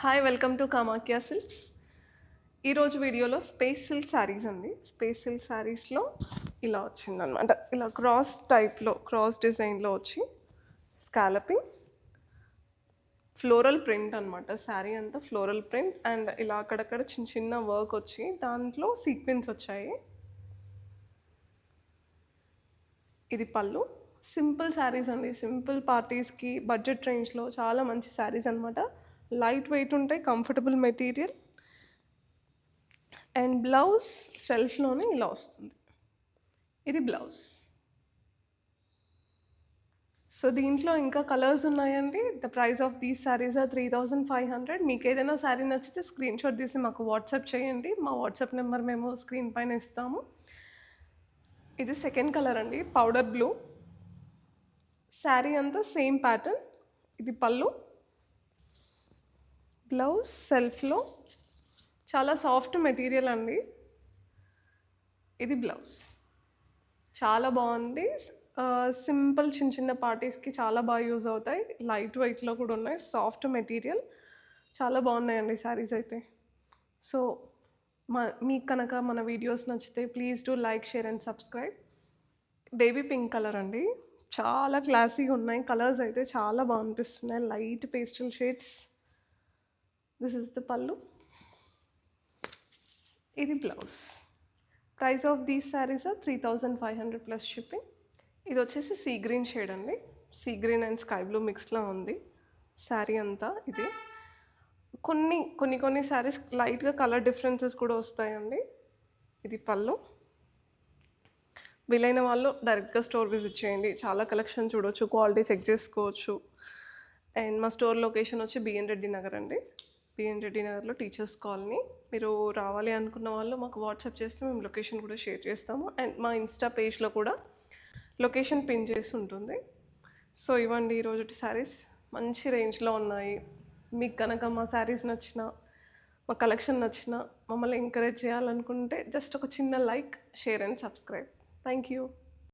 Hi welcome to Kamakhya silks. ఈరోజు వీడియోలో space silk saris అండి. స్పేస్ సిల్క్ శారీస్లో ఇలా వచ్చిందనమాట. ఇలా క్రాస్ టైప్లో క్రాస్ డిజైన్లో వచ్చి స్కాలపింగ్ ఫ్లోరల్ ప్రింట్ అనమాట. శారీ అంతా ఫ్లోరల్ ప్రింట్ అండ్ ఇలా అక్కడక్కడ చిన్న చిన్న వర్క్ వచ్చి దాంట్లో సీక్వెన్స్ వచ్చాయి. ఇది పళ్ళు. సింపుల్ శారీస్ అండి. సింపుల్ పార్టీస్కి బడ్జెట్ రేంజ్లో చాలా మంచి శారీస్ అనమాట. లైట్ వెయిట్ ఉంటాయి, కంఫర్టబుల్ మెటీరియల్ అండ్ బ్లౌజ్ సెల్ఫ్లోనే ఇలా వస్తుంది. ఇది బ్లౌజ్. సో దీంట్లో ఇంకా కలర్స్ ఉన్నాయండి. The price of these saris are 3500. మీకు ఏదైనా శారీ నచ్చితే స్క్రీన్ షాట్ తీసి మాకు వాట్సాప్ చేయండి. మా వాట్సాప్ నెంబర్ మేము స్క్రీన్ పైన ఇస్తాము. ఇది సెకండ్ కలర్ అండి, పౌడర్ బ్లూ. శారీ అంతా సేమ్ ప్యాటర్న్. ఇది పళ్ళు. బ్లౌజ్ సెల్ఫ్లో చాలా సాఫ్ట్ మెటీరియల్ అండి. ఇది బ్లౌజ్. చాలా బాగుంది. సింపుల్ చిన్న చిన్న పార్టీస్కి చాలా బాగా యూజ్ అవుతాయి. లైట్ వెయిట్లో కూడా ఉన్నాయి. సాఫ్ట్ మెటీరియల్ చాలా బాగున్నాయండి శారీస్ అయితే. సో మీకు కనుక మన వీడియోస్ నచ్చితే please do like, share and subscribe. Baby pink colour అండి. చాలా క్లాసీగా ఉన్నాయి. కలర్స్ అయితే చాలా బాగా అనిపిస్తున్నాయి. Light pastel shades. This is the pallu. ఇది blouse. Price of these saris 3500 plus shipping. ఇది వచ్చేసి సీ గ్రీన్ షేడ్ అండి. Sea green and sky blue మిక్స్లో ఉంది శారీ అంతా. ఇది కొన్ని శారీస్ లైట్గా కలర్ డిఫరెన్సెస్ కూడా వస్తాయండి. ఇది పళ్ళు. వీలైన వాళ్ళు డైరెక్ట్గా స్టోర్ విజిట్ చేయండి. చాలా కలెక్షన్ చూడవచ్చు, క్వాలిటీ చెక్ చేసుకోవచ్చు. అండ్ మా స్టోర్ లొకేషన్ వచ్చి బిఎన్ రెడ్డి నగర్ అండి. బిఎన్ రెడ్డి నగర్లో టీచర్స్ కాలనీ. మీరు రావాలి అనుకున్న వాళ్ళు మాకు వాట్సాప్ చేస్తే మేము లొకేషన్ కూడా షేర్ చేస్తాము. అండ్ మా ఇన్స్టా పేజ్లో కూడా లొకేషన్ పిన్ చేసి ఉంటుంది. సో ఇవ్వండి ఈరోజు శారీస్ మంచి రేంజ్లో ఉన్నాయి. మీకు కనుక మా శారీస్ నచ్చిన, మా కలెక్షన్ నచ్చిన, మమ్మల్ని ఎంకరేజ్ చేయాలనుకుంటే జస్ట్ ఒక చిన్న like, share and subscribe. Thank you.